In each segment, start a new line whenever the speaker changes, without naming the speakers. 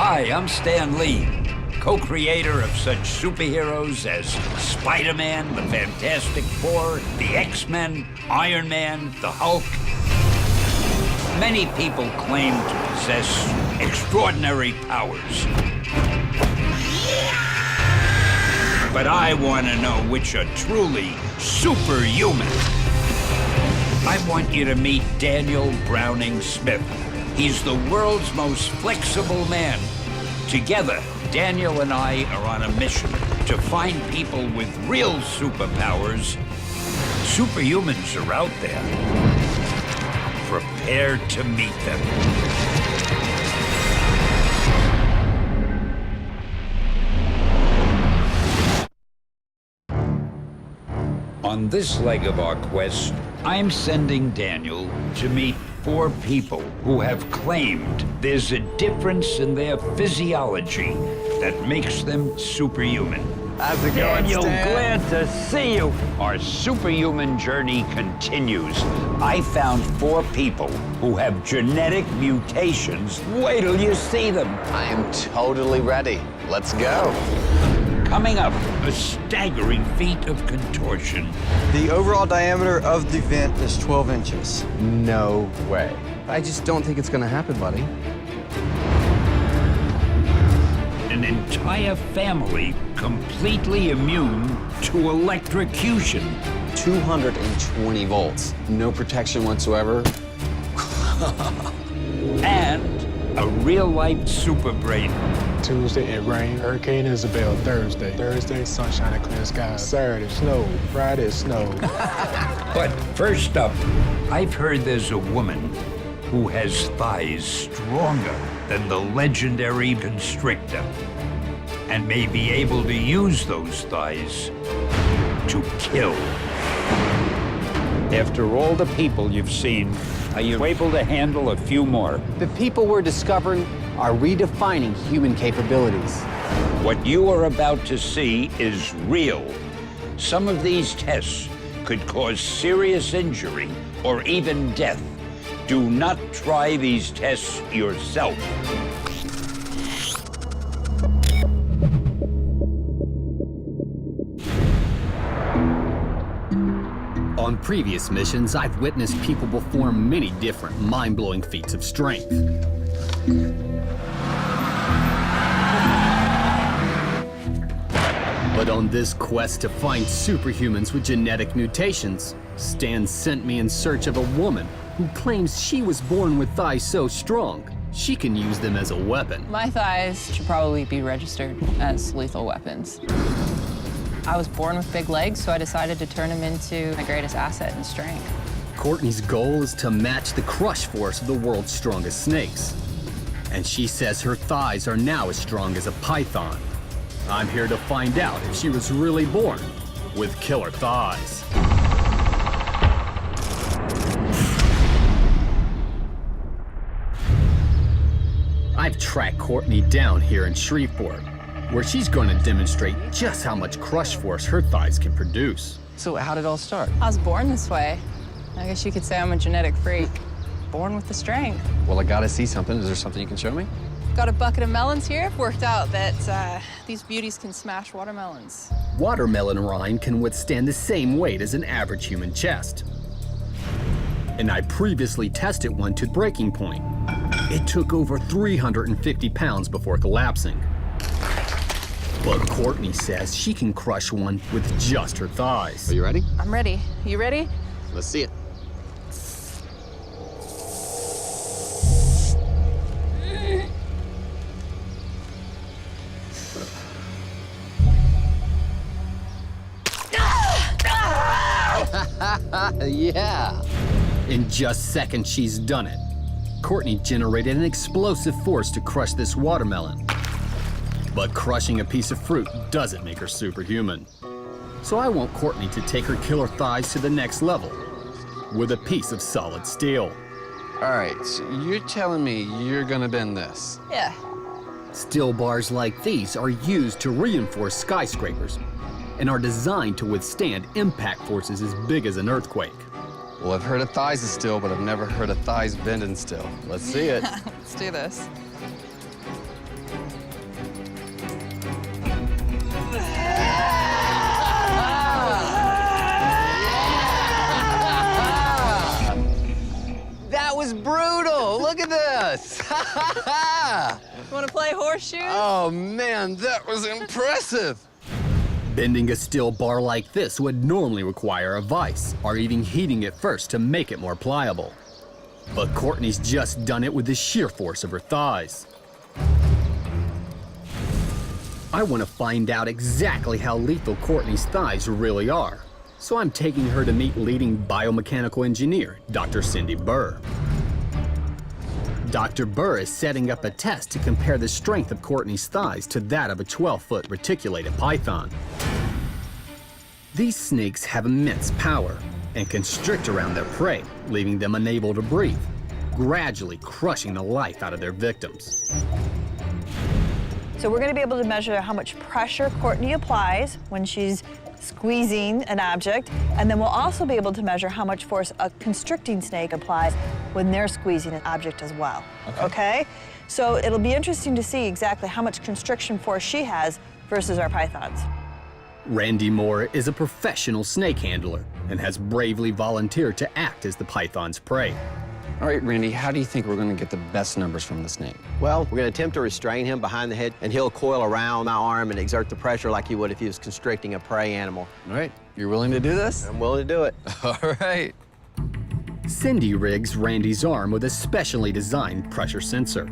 Hi, I'm Stan Lee, co-creator of such superheroes as Spider-Man, the Fantastic Four, the X-Men, Iron Man, the Hulk. Many people claim to possess extraordinary powers. But I want to know which are truly superhuman. I want you to meet Daniel Browning Smith. He's the world's most flexible man. Together, Daniel and I are on a mission to find people with real superpowers. Superhumans are out there. Prepare to meet them. On this leg of our quest, I'm sending Daniel to meet 4 people who have claimed there's a difference in their physiology that makes them superhuman.
How's it going,
Daniel,
Stan?
glad to see you. Our superhuman journey continues. I found 4 people who have genetic mutations. Wait till you see them.
I am totally ready. Let's go.
Coming up, a staggering feat of contortion.
The overall diameter of the vent is 12 inches.
No way.
I just don't think it's gonna happen, buddy.
An entire family completely immune to electrocution.
220 volts. No protection whatsoever.
And a real-life super brain.
Tuesday, it rained. Hurricane Isabel, Thursday. Thursday, sunshine and clear skies. Saturday, snow. Friday, snow.
But first up, I've heard there's a woman who has thighs stronger than the legendary constrictor and may be able to use those thighs to kill. After all the people you've seen, are you able to handle a few more?
The people we're discovering are redefining human capabilities.
What you are about to see is real. Some of these tests could cause serious injury or even death. Do not try these tests yourself.
On previous missions, I've witnessed people perform many different mind-blowing feats of strength. But on this quest to find superhumans with genetic mutations, Stan sent me in search of a woman who claims she was born with thighs so strong, she can use them as a weapon.
My thighs should probably be registered as lethal weapons. I was born with big legs, so I decided to turn them into my greatest asset and strength.
Courtney's goal is to match the crush force of the world's strongest snakes. And she says her thighs are now as strong as a python. I'm here to find out if she was really born with killer thighs. I've tracked Courtney down here in Shreveport, where she's going to demonstrate just how much crush force her thighs can produce.
So how did it all start?
I was born this way. I guess you could say I'm a genetic freak. Born with the strength.
Well, I gotta see something. Is there something you can show me?
Got a bucket of melons here. Worked out that these beauties can smash watermelons.
Watermelon rind can withstand the same weight as an average human chest. And I previously tested one to breaking point. It took over 350 pounds before collapsing. But Courtney says she can crush one with just her thighs.
Are you ready?
I'm ready. You ready?
Let's see it. Yeah.
In just seconds, she's done it. Courtney generated an explosive force to crush this watermelon. But crushing a piece of fruit doesn't make her superhuman. So I want Courtney to take her killer thighs to the next level with a piece of solid steel.
All right, so you're telling me you're gonna bend this?
Yeah.
Steel bars like these are used to reinforce skyscrapers and are designed to withstand impact forces as big as an earthquake.
Well, I've heard of thighs of steel, but I've never heard of thighs bending steel. Let's see it.
Let's do this.
look at this!
You want to play horseshoes?
Oh man, that was impressive!
Bending a steel bar like this would normally require a vise, or even heating it first to make it more pliable. But Courtney's just done it with the sheer force of her thighs. I want to find out exactly how lethal Courtney's thighs really are, so I'm taking her to meet leading biomechanical engineer, Dr. Cindy Burr. Dr. Burr is setting up a test to compare the strength of Courtney's thighs to that of a 12-foot reticulated python. These snakes have immense power and constrict around their prey, leaving them unable to breathe, gradually crushing the life out of their victims.
So we're going to be able to measure how much pressure Courtney applies when she's squeezing an object, and then we'll also be able to measure how much force a constricting snake applies when they're squeezing an object as well. Okay? So it'll be interesting to see exactly how much constriction force she has versus our pythons.
Randy Moore is a professional snake handler and has bravely volunteered to act as the python's prey.
All right, Randy, how do you think we're gonna get the best numbers from the snake?
Well, we're going to attempt to restrain him behind the head, and he'll coil around my arm and exert the pressure like he would if he was constricting a prey animal.
All right, you're willing to do this?
I'm willing to do it.
All right.
Cindy rigs Randy's arm with a specially designed pressure sensor.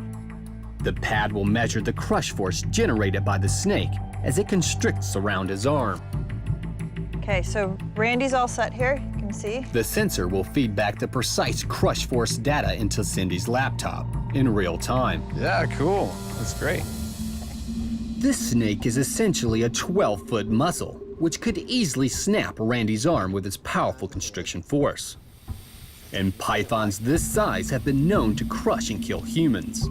The pad will measure the crush force generated by the snake as it constricts around his arm.
Okay, so Randy's all set here, you can see.
The sensor will feed back the precise crush force data into Cindy's laptop in real time.
Yeah, cool. That's great.
This snake is essentially a 12-foot mussel, which could easily snap Randy's arm with its powerful constriction force. And pythons this size have been known to crush and kill humans.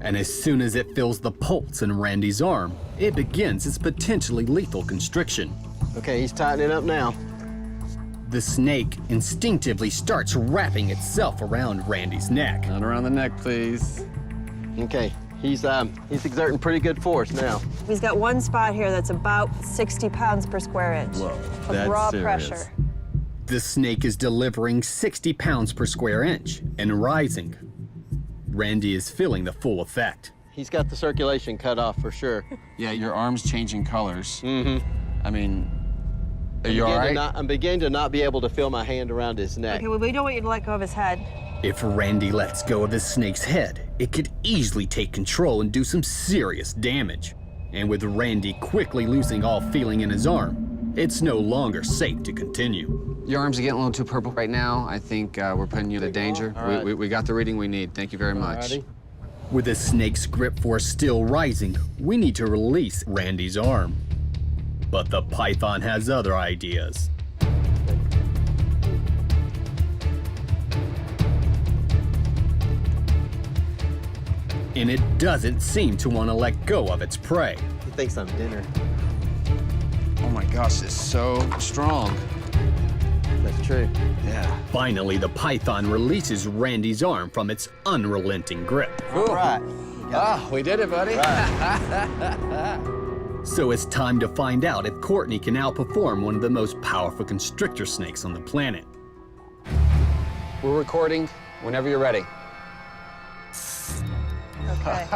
And as soon as it feels the pulse in Randy's arm, it begins its potentially lethal constriction.
Okay, he's tightening up now.
The snake instinctively starts wrapping itself around Randy's neck.
Not around the neck, please.
Okay, he's exerting pretty good force now.
He's got one spot here that's about 60 pounds per square inch of
that's
raw
serious.
pressure.
The snake is delivering 60 pounds per square inch and rising. Randy is feeling the full effect.
He's got the circulation cut off for sure.
Yeah, your arm's changing colors.
Mm-hmm.
I mean, are you all right?
I'm beginning to not be able to feel my hand around his neck.
Okay, well, we don't want you to let go of his head.
If Randy lets go of the snake's head, it could easily take control and do some serious damage. And with Randy quickly losing all feeling in his arm, it's no longer safe to continue.
Your arms are getting a little too purple right now. I think we're putting you to danger.
All right.
We got the reading we need. Thank you very much.
Alrighty.
With the snake's grip force still rising, we need to release Randy's arm. But the python has other ideas. And it doesn't seem to want to let go of its prey.
He thinks I'm dinner.
Oh my gosh, it's so strong.
That's true.
Yeah.
Finally, the python releases Randy's arm from its unrelenting grip.
All right.
Ah, we did it, buddy.
So it's time to find out if Courtney can outperform one of the most powerful constrictor snakes on the planet.
We're recording whenever you're ready.
Okay.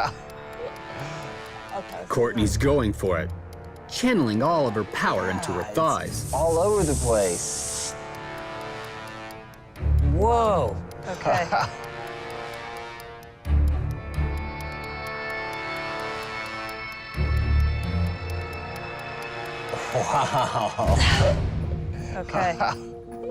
Okay.
Courtney's going for it, channeling all of her power into her thighs.
All over the place. Whoa.
Okay.
Wow.
Okay.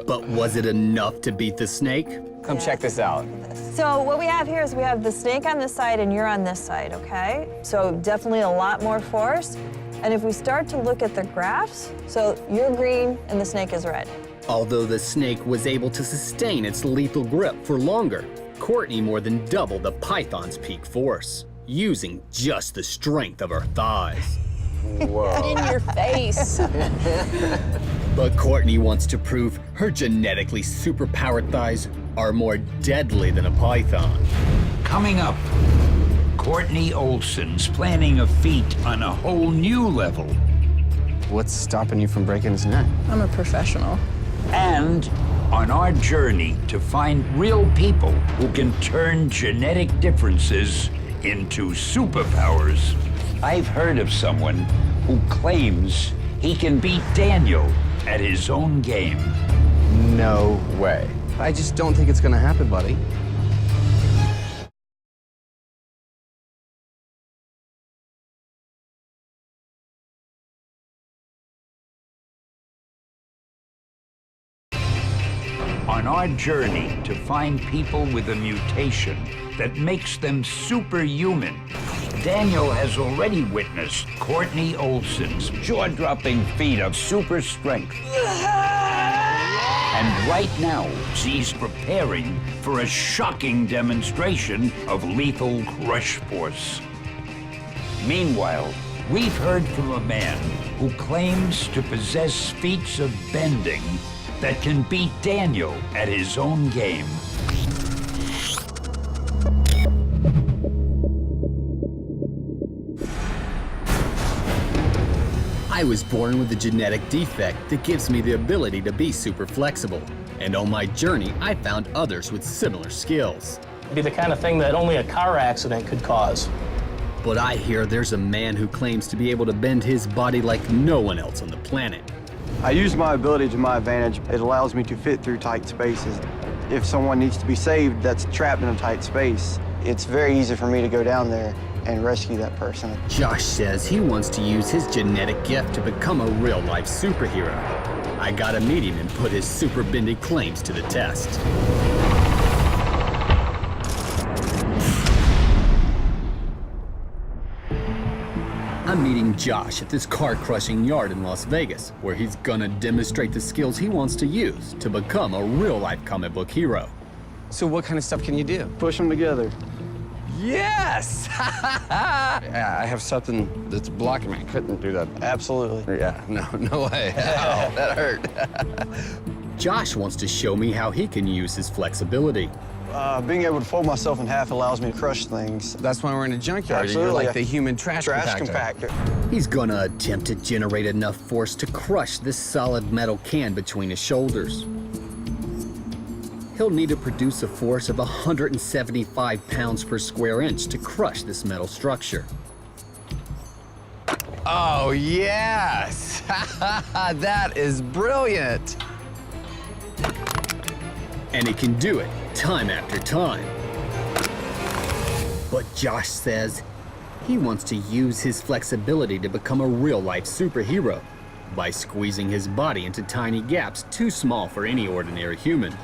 But was it enough to beat the snake?
Come check this out.
So what we have here is we have the snake on this side and you're on this side, okay? So definitely a lot more force. And if we start to look at the graphs, so you're green and the snake is red.
Although the snake was able to sustain its lethal grip for longer, Courtney more than doubled the python's peak force, using just the strength of her thighs.
Whoa.
In your face.
But Courtney wants to prove her genetically superpowered thighs are more deadly than a python.
Coming up, Courtney Olson's planning a feat on a whole new level.
What's stopping you from breaking his neck?
I'm a professional.
And On our journey to find real people who can turn genetic differences into superpowers. I've heard of someone who claims he can beat Daniel at his own game.
No way. I just don't think it's gonna happen, buddy.
On our journey to find people with a mutation that makes them superhuman, Daniel has already witnessed Courtney Olson's jaw-dropping feat of super strength. And right now, she's preparing for a shocking demonstration of lethal crush force. Meanwhile, we've heard from a man who claims to possess feats of bending that can beat Daniel at his own game.
I was born with a genetic defect that gives me the ability to be super flexible. And on my journey, I found others with similar skills.
It'd be the kind of thing that only a car accident could cause.
But I hear there's a man who claims to be able to bend his body like no one else on the planet.
I use my ability to my advantage. It allows me to fit through tight spaces. If someone needs to be saved that's trapped in a tight space, it's very easy for me to go down there and rescue that person.
Josh says he wants to use his genetic gift to become a real-life superhero. I gotta meet him and put his super bending claims to the test. I'm meeting Josh at this car-crushing yard in Las Vegas, where he's gonna demonstrate the skills he wants to use to become a real-life comic book hero.
So what kind of stuff can you do?
Push them together.
Yes! Yeah, I have something that's blocking me. I couldn't do that.
Absolutely.
Yeah, no way. Ow, that hurt.
Josh wants to show me how he can use his flexibility.
Being able to fold myself in half allows me to crush things.
That's why we're in a junkyard.
Absolutely.
You're like the human trash
compactor.
He's gonna attempt to generate enough force to crush this solid metal can between his shoulders. He'll need to produce a force of 175 pounds per square inch to crush this metal structure.
Oh, yes! That is brilliant!
And he can do it time after time. But Josh says he wants to use his flexibility to become a real-life superhero by squeezing his body into tiny gaps too small for any ordinary human.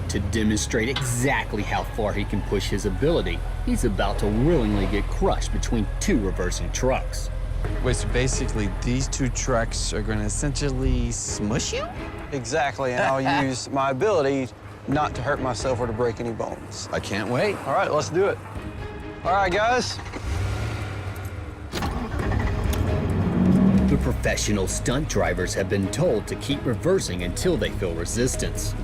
To demonstrate exactly how far he can push his ability, he's about to willingly get crushed between two reversing trucks.
Wait, so basically these two trucks are gonna essentially smush you?
Exactly, and I'll use my ability not to hurt myself or to break any bones.
I can't wait.
All right, let's do it. All right, guys.
The professional stunt drivers have been told to keep reversing until they feel resistance.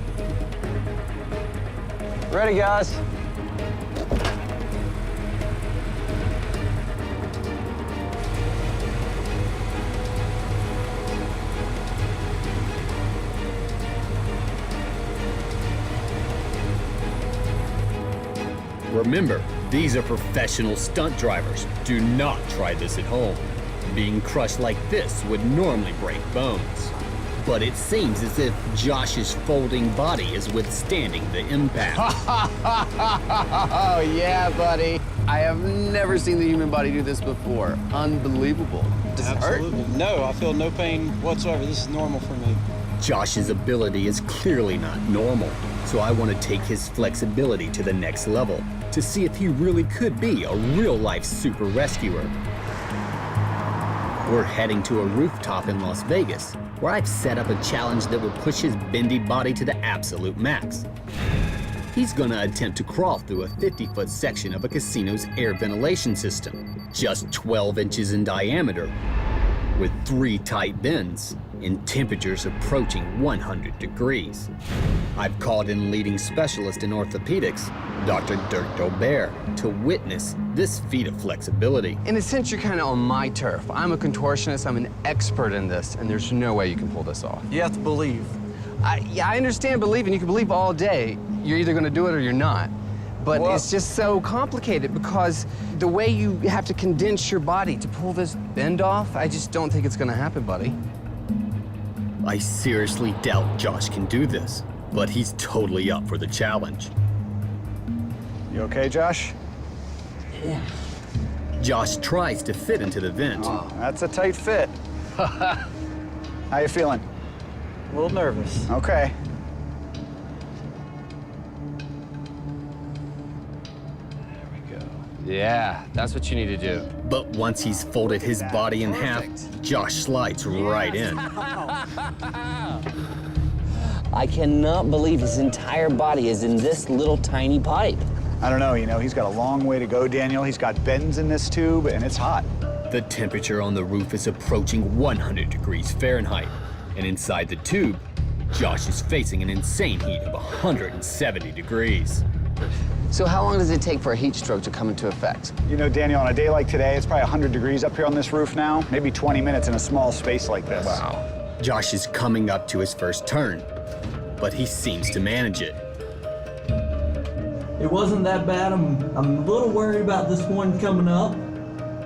Ready, guys?
Remember, these are professional stunt drivers. Do not try this at home. Being crushed like this would normally break bones. But it seems as if Josh's folding body is withstanding the impact.
Oh, yeah, buddy. I have never seen the human body do this before. Unbelievable. Does it hurt?
No, I feel no pain whatsoever. This is normal for me.
Josh's ability is clearly not normal, so I want to take his flexibility to the next level to see if he really could be a real-life super rescuer. We're heading to a rooftop in Las Vegas, where I've set up a challenge that will push his bendy body to the absolute max. He's gonna attempt to crawl through a 50-foot section of a casino's air ventilation system, just 12 inches in diameter, with 3 tight bends and temperatures approaching 100 degrees. I've called in leading specialist in orthopedics, Dr. Dirk Dobert, to witness this feat of flexibility.
In a sense, you're kind of on my turf. I'm a contortionist, I'm an expert in this, and there's no way you can pull this off.
You have to believe.
Yeah, I understand believing. You can believe all day. You're either going to do it or you're not. But it's just so complicated because the way you have to condense your body to pull this bend off, I just don't think it's going to happen, buddy.
I seriously doubt Josh can do this, but he's totally up for the challenge.
You okay, Josh?
Yeah. Josh tries to fit into the vent.
Oh, that's a tight fit. How you feeling?
A little nervous.
Okay.
Yeah, that's what you need to do.
But once he's folded his body in half, Josh slides right in.
I cannot believe his entire body is in this little tiny pipe.
I don't know, you know, he's got a long way to go, Daniel. He's got bends in this tube, and it's hot.
The temperature on the roof is approaching 100 degrees Fahrenheit. And inside the tube, Josh is facing an insane heat of 170 degrees.
So how long does it take for a heat stroke to come into effect?
You know, Daniel, on a day like today, it's probably 100 degrees up here on this roof now. Maybe 20 minutes in a small space like this.
Wow. Josh is coming up to his first turn, but he seems to manage it.
It wasn't that bad. I'm a little worried about this one coming up.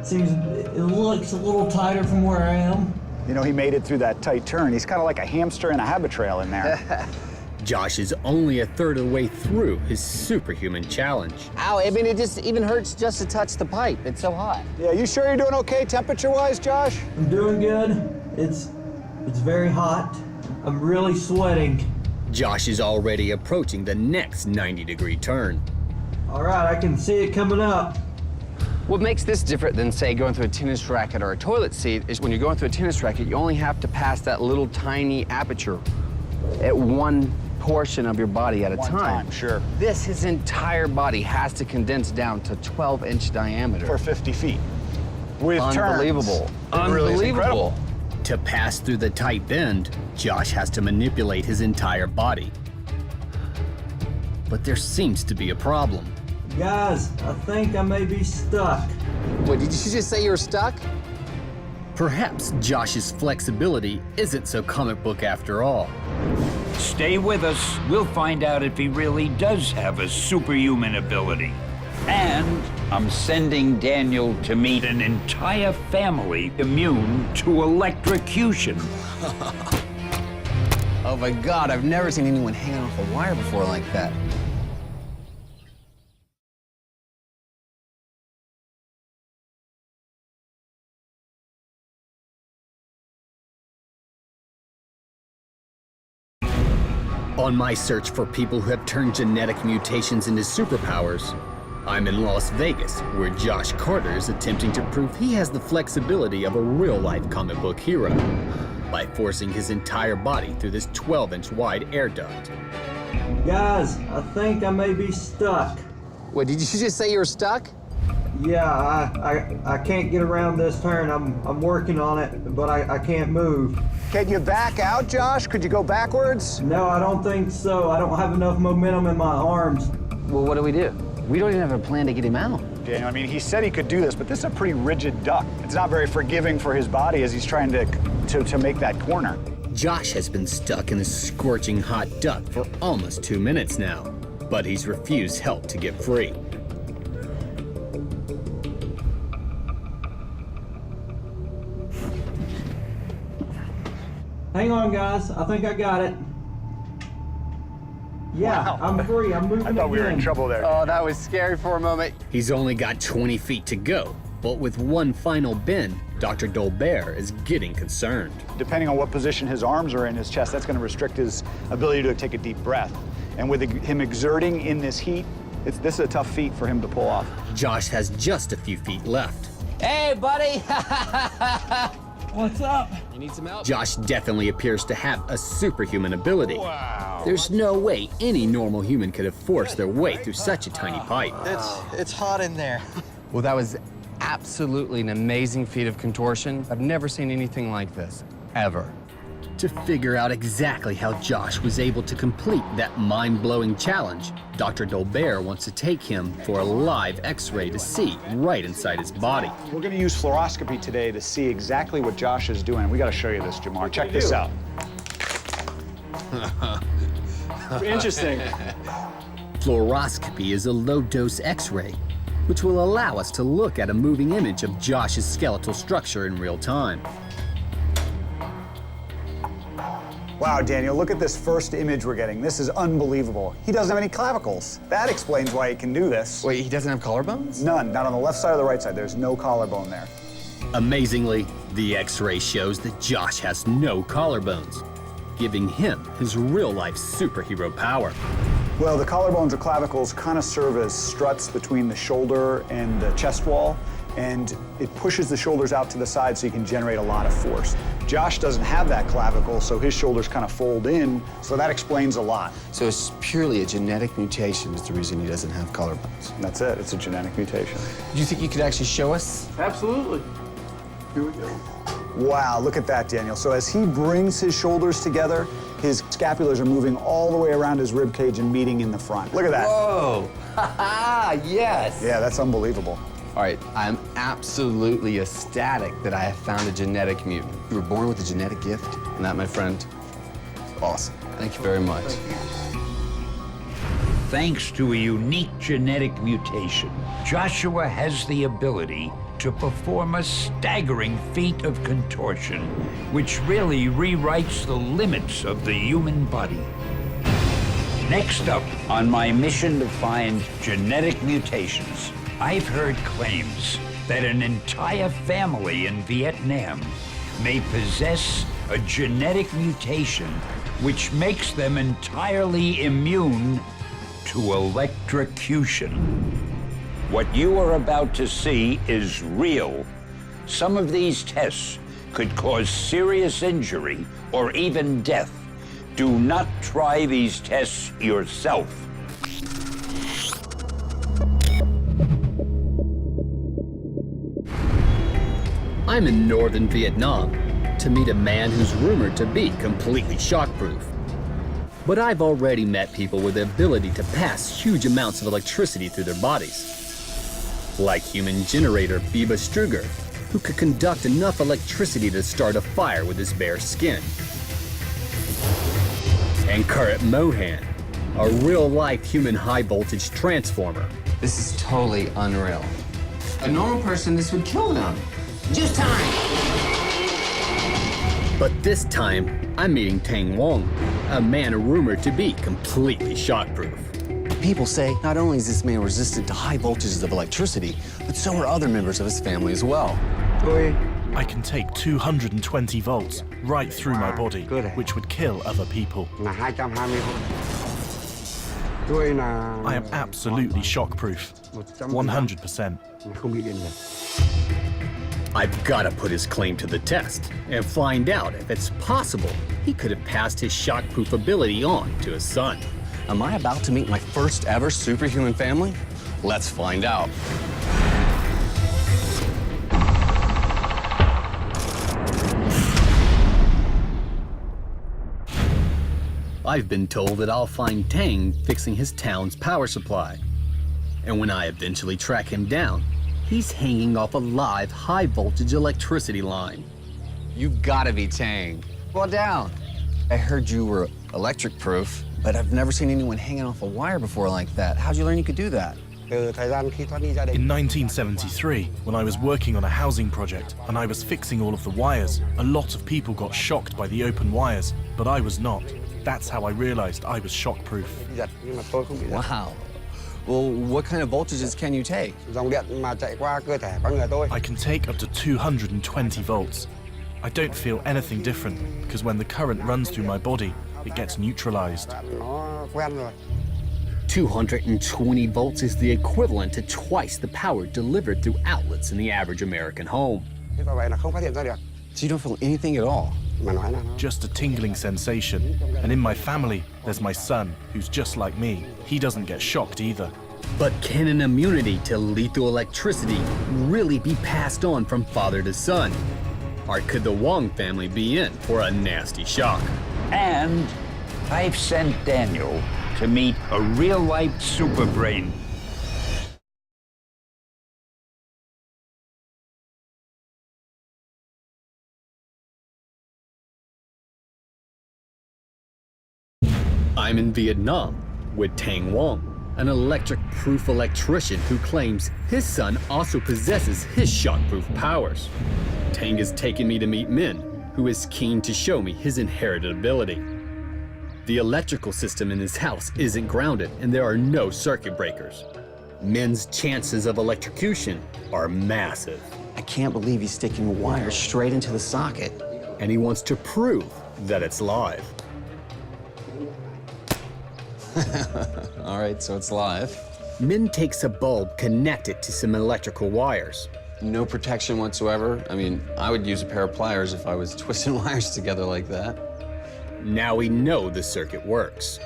It looks a little tighter from where I am.
You know, he made it through that tight turn. He's kind of like a hamster in a habit trail in there.
Josh is only a third of the way through his superhuman challenge.
Ow, I mean, it just even hurts just to touch the pipe. It's so hot.
Yeah, you sure you're doing okay temperature-wise, Josh?
I'm doing good. It's very hot. I'm really sweating.
Josh is already approaching the next 90-degree turn.
All right, I can see it coming up.
What makes this different than, say, going through a tennis racket or a toilet seat is when you're going through a tennis racket, you only have to pass that little tiny aperture at one portion of your body at a time.
Sure.
This, his entire body has to condense down to 12-inch diameter.
For 50 feet. With
Unbelievable.
turns. Really
Unbelievable.
To pass through the tight bend, Josh has to manipulate his entire body. But there seems to be a problem.
Guys, I think I may be stuck.
What, did you just say you were stuck?
Perhaps Josh's flexibility isn't so comic book after all.
Stay with us. We'll find out if he really does have a superhuman ability. And I'm sending Daniel to meet an entire family immune to electrocution.
Oh my God, I've never seen anyone hanging off a wire before like that.
On my search for people who have turned genetic mutations into superpowers, I'm in Las Vegas, where Josh Carter is attempting to prove he has the flexibility of a real-life comic book hero by forcing his entire body through this 12-inch wide air duct.
Guys, I think I may be stuck.
What, did you just say you were stuck?
Yeah, I can't get around this turn. I'm working on it, but I can't move.
Can you back out, Josh? Could you go backwards?
No, I don't think so. I don't have enough momentum in my arms.
Well, what do? We don't even have a plan to get him out.
Daniel, I mean, he said he could do this, but this is a pretty rigid duct. It's not very forgiving for his body as he's trying to make that corner.
Josh has been stuck in a scorching hot duct for almost 2 minutes now, but he's refused help to get free.
Hang on, guys. I think I got it. Yeah,
Wow.
I'm free. I'm moving
I thought we were in trouble there.
Oh, that was scary for a moment.
He's only got 20 feet to go, but with one final bend, Dr. Dolbear is getting concerned.
Depending on what position his arms are in his chest, that's going to restrict his ability to take a deep breath. And with him exerting in this heat, this is a tough feat for him to pull off.
Josh has just a few feet left.
Hey, buddy!
What's up?
You need some help?
Josh definitely appears to have a superhuman ability. Wow. There's no way any normal human could have forced their way through such a tiny pipe.
It's hot in there.
Well, that was absolutely an amazing feat of contortion. I've never seen anything like this, ever.
To figure out exactly how Josh was able to complete that mind-blowing challenge, Dr. Dolbear wants to take him for a live X-ray to see right inside his body.
We're going to use fluoroscopy today to see exactly what Josh is doing. We got to show you this, Jamar. Check this out. Interesting.
Fluoroscopy is a low-dose X-ray, which will allow us to look at a moving image of Josh's skeletal structure in real time.
Wow, Daniel, look at this first image we're getting. This is unbelievable. He doesn't have any clavicles. That explains why he can do this.
Wait, he doesn't have collarbones?
None, not on the left side or the right side. There's no collarbone there.
Amazingly, the X-ray shows that Josh has no collarbones, giving him his real-life superhero power.
Well, the collarbones or clavicles kind of serve as struts between the shoulder and the chest wall, and it pushes the shoulders out to the side so you can generate a lot of force. Josh doesn't have that clavicle, so his shoulders kind of fold in, so that explains a lot.
So it's purely a genetic mutation is the reason he doesn't have collarbones.
That's it, it's a genetic mutation.
Do you think you could actually show us?
Absolutely. Here we go. Wow, look at that, Daniel. So as he brings his shoulders together, his scapulars are moving all the way around his rib cage and meeting in the front. Look at that.
Whoa! Ha yes!
Yeah, that's unbelievable.
All right, I'm absolutely ecstatic that I have found a genetic mutant. You were born with a genetic gift, and that, my friend, is awesome. Thank you very much.
Thanks to a unique genetic mutation, Joshua has the ability to perform a staggering feat of contortion, which really rewrites the limits of the human body. Next up on my mission to find genetic mutations, I've heard claims that an entire family in Vietnam may possess a genetic mutation which makes them entirely immune to electrocution. What you are about to see is real. Some of these tests could cause serious injury or even death. Do not try these tests yourself.
I'm in northern Vietnam to meet a man who's rumored to be completely shockproof. But I've already met people with the ability to pass huge amounts of electricity through their bodies. Like human generator Biba Struger, who could conduct enough electricity to start a fire with his bare skin. And Karat Mohan, a real-life human high-voltage transformer.
This is totally unreal. A normal person, this would kill them. Just time!
But this time, I'm meeting Tang Wong, a man rumored to be completely shockproof.
People say not only is this man resistant to high voltages of electricity, but so are other members of his family as well.
I can take 220 volts right through my body, which would kill other people. I am absolutely shockproof, 100%.
I've got to put his claim to the test and find out if it's possible he could have passed his shockproof ability on to his son.
Am I about to meet my first ever superhuman family? Let's find out.
I've been told that I'll find Tang fixing his town's power supply. And when I eventually track him down, he's hanging off a live high-voltage electricity line.
You've got to be Tang. Well, down. I heard you were electric-proof, but I've never seen anyone hanging off a wire before like that. How'd you learn you could do that?
In 1973, when I was working on a housing project and I was fixing all of the wires, a lot of people got shocked by the open wires, but I was not. That's how I realized I was shockproof.
Wow. Well, what kind of voltages can you take?
I can take up to 220 volts. I don't feel anything different because when the current runs through my body, it gets neutralized.
220 volts is the equivalent to twice the power delivered through outlets in the average American home.
So you don't feel anything at all?
Just a tingling sensation. And in my family, there's my son, who's just like me. He doesn't get shocked either.
But can an immunity to lethal electricity really be passed on from father to son? Or could the Wong family be in for a nasty shock?
And I've sent Daniel to meet a real-life superbrain
I'm in Vietnam with Tang Wong, an electric-proof electrician who claims his son also possesses his shock-proof powers. Tang has taken me to meet Min, who is keen to show me his inherited ability. The electrical system in his house isn't grounded and there are no circuit breakers. Min's chances of electrocution are massive.
I can't believe he's sticking wires straight into the socket.
And he wants to prove that it's live.
All right, so it's live.
Min takes a bulb connected to some electrical wires.
No protection whatsoever. I mean, I would use a pair of pliers if I was twisting wires together like that.
Now we know the circuit works.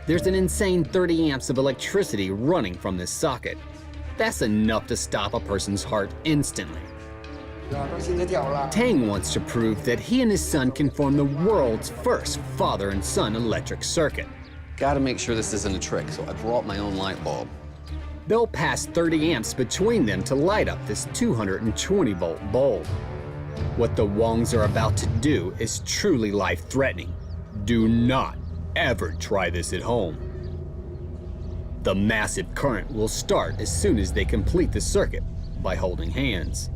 There's an insane 30 amps of electricity running from this socket. That's enough to stop a person's heart instantly. Tang wants to prove that he and his son can form the world's first father and son electric circuit.
Gotta make sure this isn't a trick, so I brought my own light bulb.
They'll pass 30 amps between them to light up this 220-volt bulb. What the Wongs are about to do is truly life-threatening. Do not ever try this at home. The massive current will start as soon as they complete the circuit by holding hands.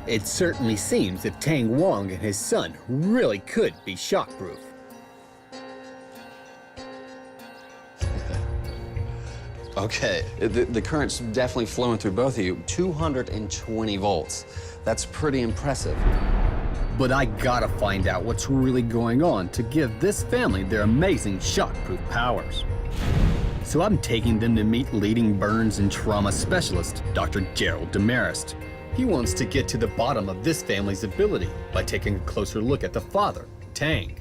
It certainly seems that Tang Wong and his son really could be shockproof.
Okay, the current's definitely flowing through both of you. 220 volts. That's pretty impressive.
But I gotta find out what's really going on to give this family their amazing shockproof powers. So I'm taking them to meet leading burns and trauma specialist, Dr. Gerald Demarest. He wants to get to the bottom of this family's ability by taking a closer look at the father, Tang.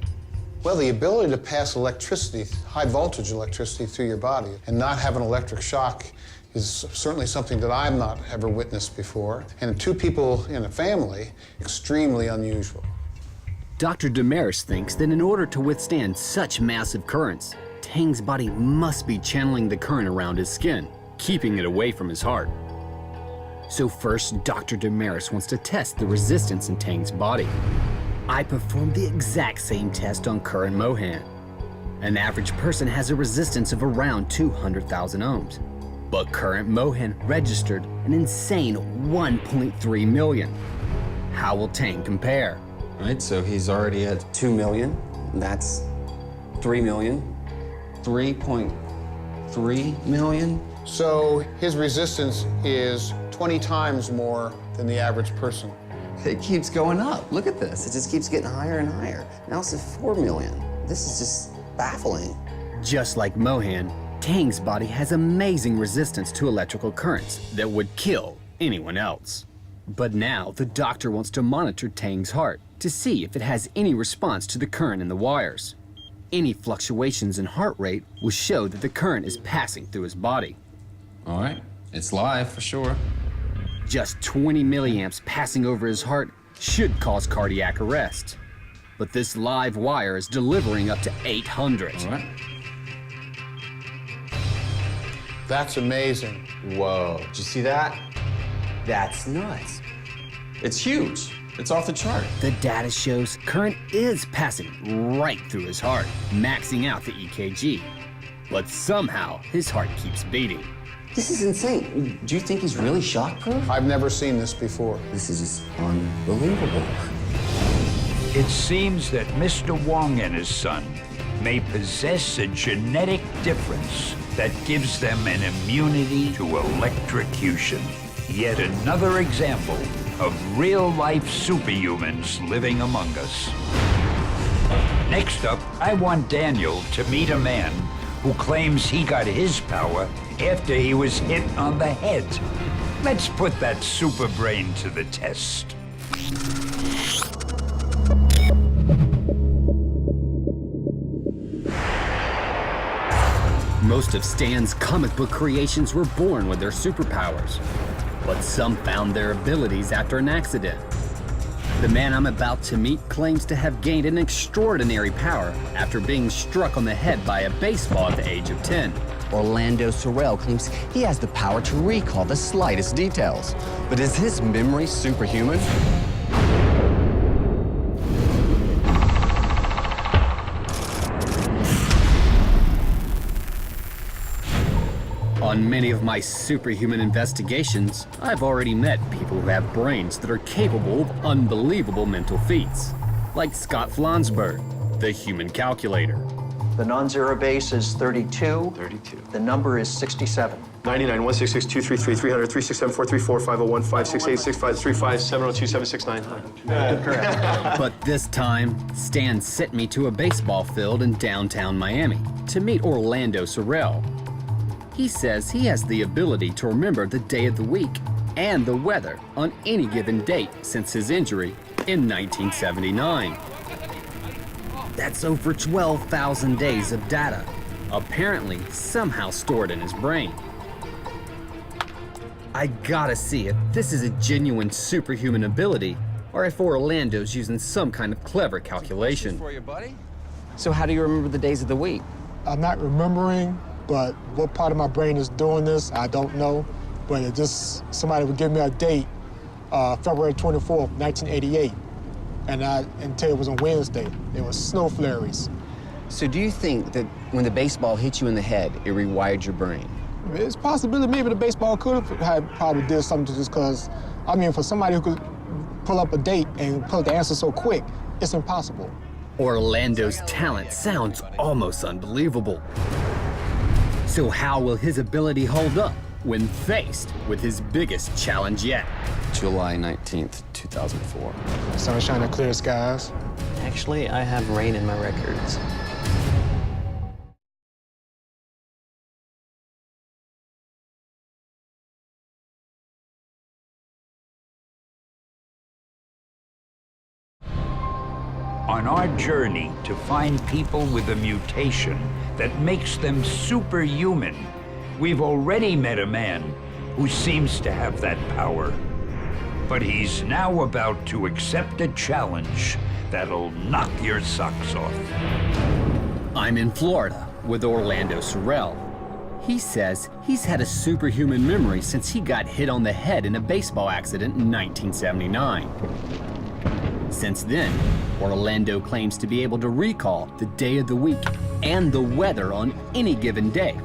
Well, the ability to pass electricity, high voltage electricity through your body and not have an electric shock is certainly something that I've not ever witnessed before. And two people in a family, extremely unusual.
Dr. Demarest thinks that in order to withstand such massive currents, Tang's body must be channeling the current around his skin, keeping it away from his heart. So first, Dr. Demarest wants to test the resistance in Tang's body. I performed the exact same test on Cohen Mohan. An average person has a resistance of around 200,000 ohms. But Cohen Mohan registered an insane 1.3 million. How will Tang compare?
All right, so he's already at 2 million. That's 3 million. 3.3 million.
So his resistance is 20 times more than the average person.
It keeps going up. Look at this. It just keeps getting higher and higher. Now it's at 4 million. This is just baffling.
Just like Mohan, Tang's body has amazing resistance to electrical currents that would kill anyone else. But now the doctor wants to monitor Tang's heart to see if it has any response to the current in the wires. Any fluctuations in heart rate will show that the current is passing through his body.
All right, it's live for sure.
Just 20 milliamps passing over his heart should cause cardiac arrest. But this live wire is delivering up to 800.
All right.
That's amazing.
Whoa, did you see that? That's nuts. It's huge. It's off the chart.
The data shows current is passing right through his heart, maxing out the EKG. But somehow his heart keeps beating.
This is insane. Do you think he's really shockproof?
I've never seen this before.
This is just unbelievable.
It seems that Mr. Wong and his son may possess a genetic difference that gives them an immunity to electrocution. Yet another example of real-life superhumans living among us. Next up, I want Daniel to meet a man who claims he got his power after he was hit on the head. Let's put that super brain to the test.
Most of Stan's comic book creations were born with their superpowers, but some found their abilities after an accident. The man I'm about to meet claims to have gained an extraordinary power after being struck on the head by a baseball at the age of 10.
Orlando Sorrell claims he has the power to recall the slightest details. But is his memory superhuman?
On many of my superhuman investigations, I've already met people who have brains that are capable of unbelievable mental feats, like Scott Flansburgh, the human calculator.
The non-zero base is 32.
32.
The number is 67.
99, 166, 233, 300, 367, 434, 501, 568, 6535, 702, 769. Correct.
But this time, Stan sent me to a baseball field in downtown Miami to meet Orlando Sorrell. He says he has the ability to remember the day of the week and the weather on any given date since his injury in 1979. That's over 12,000 days of data, apparently somehow stored in his brain. I gotta see if this is a genuine superhuman ability or if Orlando's using some kind of clever calculation.
For you, buddy. So how do you remember the days of the week?
I'm not remembering, but what part of my brain is doing this, I don't know. But it just, somebody would give me a date, February 24th, 1988. And until it was on Wednesday, there was snow flurries.
So do you think that when the baseball hit you in the head, it rewired your brain?
It's a possibility maybe the baseball could have probably did something just because, I mean, for somebody who could pull up a date and pull up the answer so quick, it's impossible.
Orlando's talent sounds almost unbelievable. So how will his ability hold up when faced with his biggest challenge yet?
July 19th, 2004.
Sunshine and clear skies.
Actually, I have rain in my records.
On our journey to find people with a mutation that makes them superhuman, we've already met a man who seems to have that power. But he's now about to accept a challenge that'll knock your socks off.
I'm in Florida with Orlando Sorrell. He says he's had a superhuman memory since he got hit on the head in a baseball accident in 1979. Since then, Orlando claims to be able to recall the day of the week and the weather on any given day.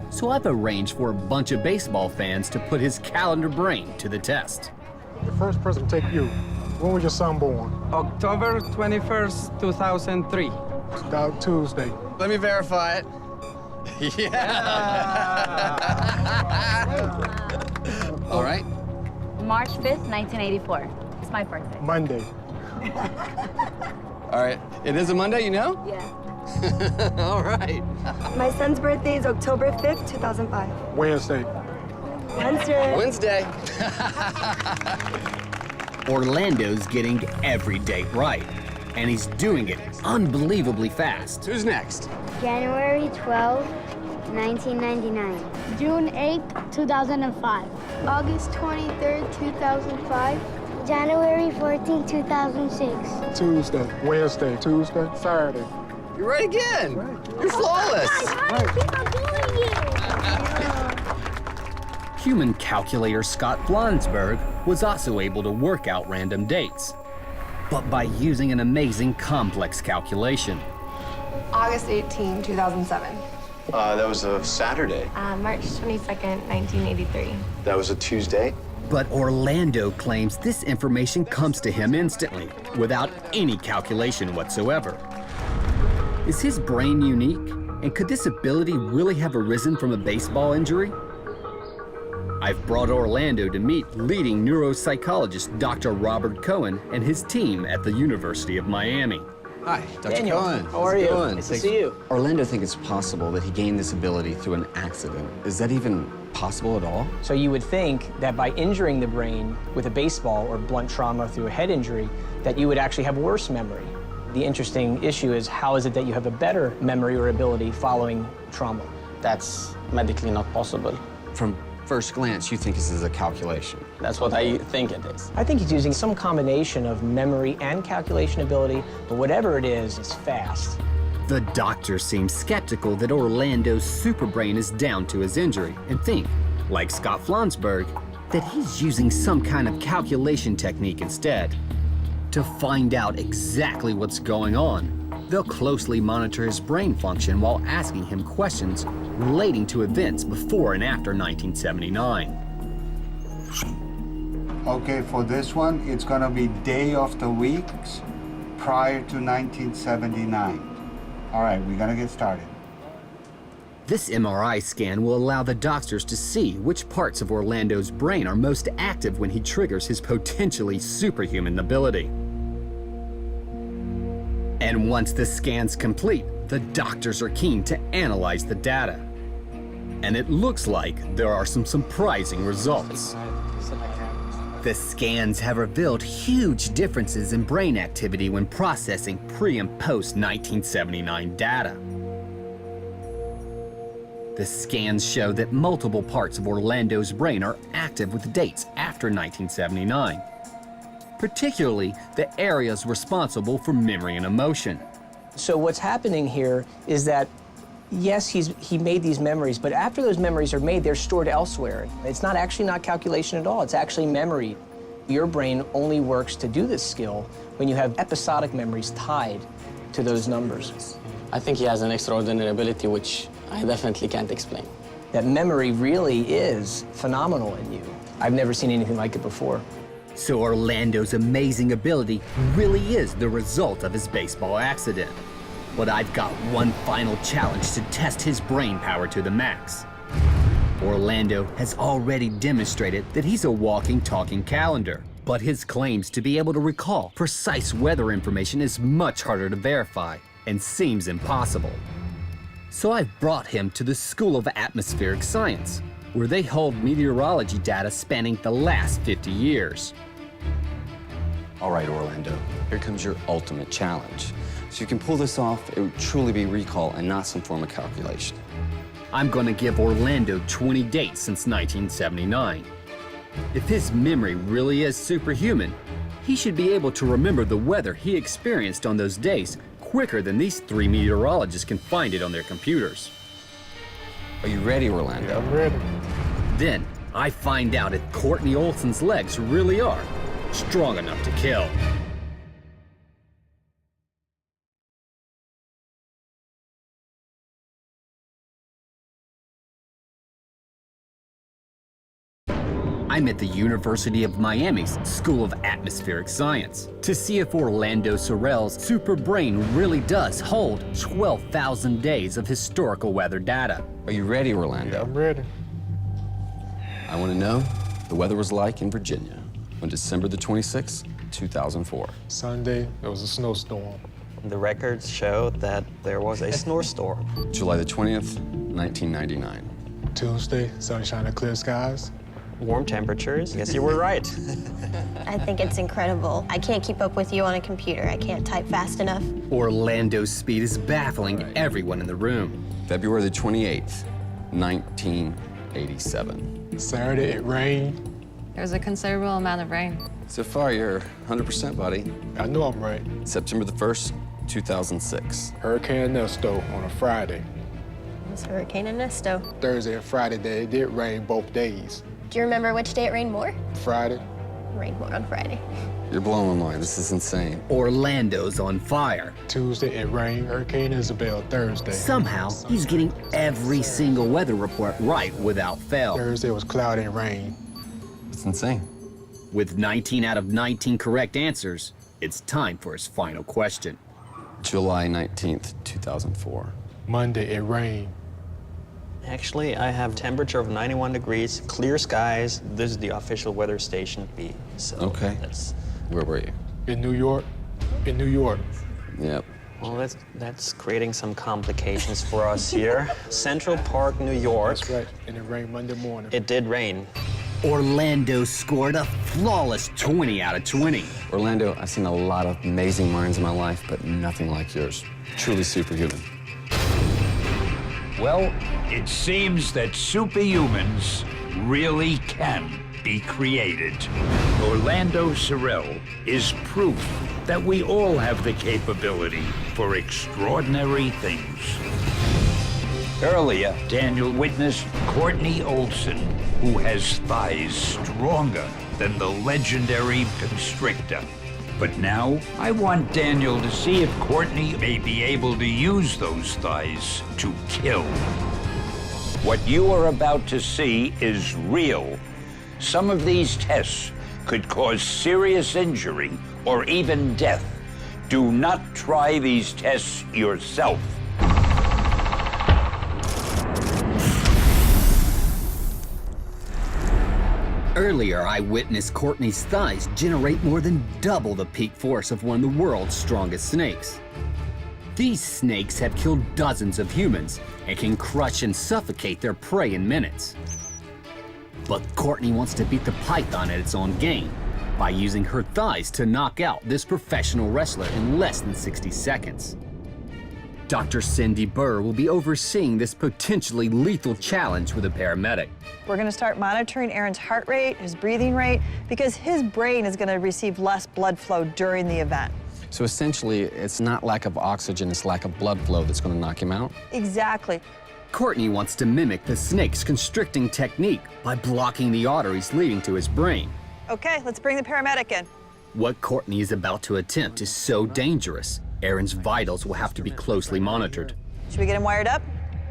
So I've arranged for a bunch of baseball fans to put his calendar brain to the test.
The first person to take you, when was your son born?
October 21st, 2003.
About Tuesday.
Let me verify it. Yeah! All right.
March 5th, 1984. It's my birthday.
Monday.
All right. It is a Monday, you know?
Yeah.
All right.
My son's birthday is October 5th, 2005.
Wednesday.
Wednesday.
Orlando's getting every date right, and he's doing it unbelievably fast.
Who's next?
January 12, 1999.
June 8th, 2005.
August 23rd, 2005. January 14, 2006.
Tuesday, Wednesday, Tuesday, Saturday.
You're right again. You're flawless.
Human calculator Scott Flansburgh was also able to work out random dates, but by using an amazing complex calculation.
August 18, 2007.
That was a Saturday.
March 22nd, 1983.
That was a Tuesday.
But Orlando claims this information comes to him instantly, without any calculation whatsoever. Is his brain unique? And could this ability really have arisen from a baseball injury? I've brought Orlando to meet leading neuropsychologist Dr. Robert Cohen and his team at the University of Miami.
Hi, Dr.
Daniel,
Cohen.
how are you? Nice to see you.
Orlando thinks it's possible that he gained this ability through an accident. Is that even possible at all?
So you would think that by injuring the brain with a baseball or blunt trauma through a head injury, that you would actually have worse memory. The interesting issue is how is it that you have a better memory or ability following trauma?
That's medically not possible.
From first glance, you think this is a calculation.
That's what I think it is.
I think he's using some combination of memory and calculation ability, but whatever it is, it's fast.
The doctor seems skeptical that Orlando's superbrain is down to his injury and think, like Scott Flansburgh, that he's using some kind of calculation technique instead. To find out exactly what's going on, They'll closely monitor his brain function while asking him questions relating to events before and after 1979.
Okay, for this one, it's gonna be day of the weeks prior to 1979. All right, we're gonna get started.
This MRI scan will allow the doctors to see which parts of Orlando's brain are most active when he triggers his potentially superhuman ability. And once the scan's complete, the doctors are keen to analyze the data. And it looks like there are some surprising results. The scans have revealed huge differences in brain activity when processing pre- and post-1979 data. The scans show that multiple parts of Orlando's brain are active with dates after 1979, particularly the areas responsible for memory and emotion.
So what's happening here is that, yes, he made these memories, but after those memories are made, they're stored elsewhere. It's not actually not calculation at all, it's actually memory. Your brain only works to do this skill when you have episodic memories tied to those numbers.
I think he has an extraordinary ability which I definitely can't explain.
That memory really is phenomenal in you. I've never seen anything like it before.
So Orlando's amazing ability really is the result of his baseball accident. But I've got one final challenge to test his brain power to the max. Orlando has already demonstrated that he's a walking, talking calendar, but his claims to be able to recall precise weather information is much harder to verify and seems impossible. So I've brought him to the School of Atmospheric Science, where they hold meteorology data spanning the last 50 years.
All right, Orlando, here comes your ultimate challenge. So you can pull this off, it would truly be recall and not some form of calculation.
I'm gonna give Orlando 20 dates since 1979. If his memory really is superhuman, he should be able to remember the weather he experienced on those days quicker than these 3 meteorologists can find it on their computers.
Are you ready, Orlando?
Yeah, I'm ready.
Then I find out if Courtney Olson's legs really are strong enough to kill. I'm at the University of Miami's School of Atmospheric Science to see if Orlando Sorrell's super brain really does hold 12,000 days of historical weather data.
Are you ready, Orlando?
Yeah, I'm ready.
I want to know the weather was like in Virginia on December the 26th, 2004.
Sunday, there was a snowstorm.
The records show that there was a snowstorm.
July the 20th, 1999.
Tuesday, sunshine and clear skies.
Warm temperatures. Yes, you were right.
I think it's incredible. I can't keep up with you on a computer. I can't type fast enough.
Orlando's speed is baffling everyone in the room.
February the 28th, 1987.
Saturday, it rained.
There was a considerable amount of rain.
So far, you're 100%, buddy.
I know I'm right.
September the 1st, 2006.
Hurricane Ernesto on a Friday.
It was Hurricane Ernesto.
Thursday and Friday, it did rain both days.
Do you remember which day it rained more?
Friday.
It rained more on Friday.
You're blowing my mind. This is insane.
Orlando's on fire.
Tuesday, it rained. Hurricane Isabel, Thursday.
Somehow, he's getting every single weather report right without fail.
Thursday was cloudy and rain.
It's insane.
With 19 out of 19 correct answers, it's time for his final question.
July 19th, 2004.
Monday, it rained.
Actually, I have temperature of 91 degrees, clear skies. This is the official weather station B. So
okay. Where were you?
In New York. In New York.
Yep.
Well, that's creating some complications for us here. Central Park, New York.
That's right. And it rained Monday morning.
It did rain.
Orlando scored a flawless 20 out of 20.
Orlando, I've seen a lot of amazing minds in my life, but nothing like yours. Truly superhuman.
Well, it seems that superhumans really can be created. Orlando Sorrell is proof that we all have the capability for extraordinary things. Earlier, Daniel witnessed Courtney Olson, who has thighs stronger than the legendary constrictor. But now, I want Daniel to see if Courtney may be able to use those thighs to kill. What you are about to see is real. Some of these tests could cause serious injury or even death. Do not try these tests yourself.
Earlier, I witnessed Courtney's thighs generate more than double the peak force of one of the world's strongest snakes. These snakes have killed dozens of humans and can crush and suffocate their prey in minutes. But Courtney wants to beat the python at its own game by using her thighs to knock out this professional wrestler in less than 60 seconds. Dr. Cindy Burr will be overseeing this potentially lethal challenge with a paramedic.
We're going to start monitoring Aaron's heart rate, his breathing rate, because his brain is going to receive less blood flow during the event.
So essentially, it's not lack of oxygen, it's lack of blood flow that's going to knock him out?
Exactly.
Courtney wants to mimic the snake's constricting technique by blocking the arteries leading to his brain.
Okay, let's bring the paramedic in.
What Courtney is about to attempt is so dangerous, Aaron's vitals will have to be closely monitored.
Should we get him wired up?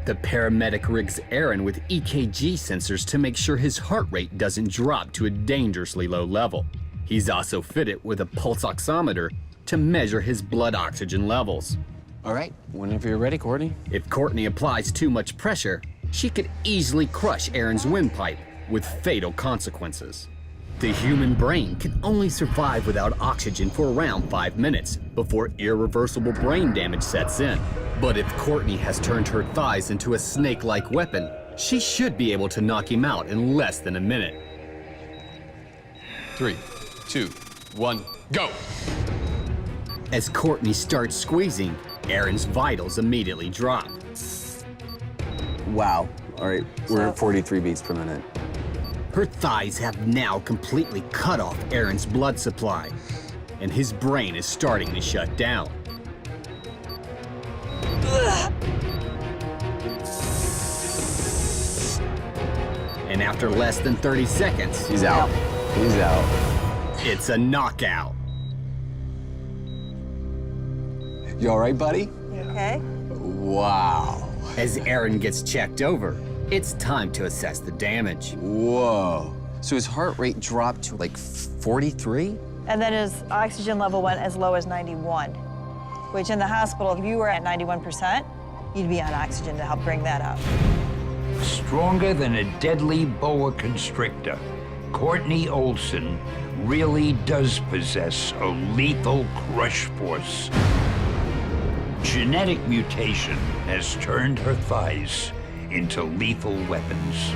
The paramedic rigs Aaron with EKG sensors to make sure his heart rate doesn't drop to a dangerously low level. He's also fitted with a pulse oximeter to measure his blood oxygen levels.
All right, whenever you're ready, Courtney.
If Courtney applies too much pressure, she could easily crush Aaron's windpipe with fatal consequences. The human brain can only survive without oxygen for around 5 minutes before irreversible brain damage sets in. But if Courtney has turned her thighs into a snake-like weapon, she should be able to knock him out in less than a minute.
3, 2, 1, go!
As Courtney starts squeezing, Aaron's vitals immediately drop.
Wow. All right, we're at 43 beats per minute.
Her thighs have now completely cut off Aaron's blood supply, and his brain is starting to shut down. And after less than 30 seconds,
he's out. He's out.
It's a knockout.
You all right, buddy?
You okay?
Wow.
As Aaron gets checked over, it's time to assess the damage.
Whoa. So his heart rate dropped to like 43?
And then his oxygen level went as low as 91, which in the hospital, if you were at 91%, you'd be on oxygen to help bring that up.
Stronger than a deadly boa constrictor, Courtney Olson really does possess a lethal crush force. Genetic mutation has turned her thighs into lethal weapons.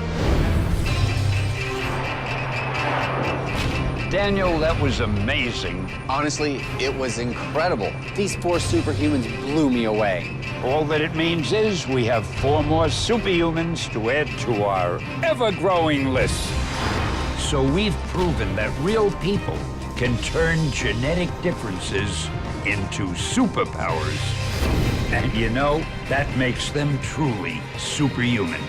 Daniel, that was amazing.
Honestly, it was incredible. These 4 superhumans blew me away.
All that it means is we have 4 more superhumans to add to our ever-growing list. So we've proven that real people can turn genetic differences into superpowers. And you know, that makes them truly superhuman.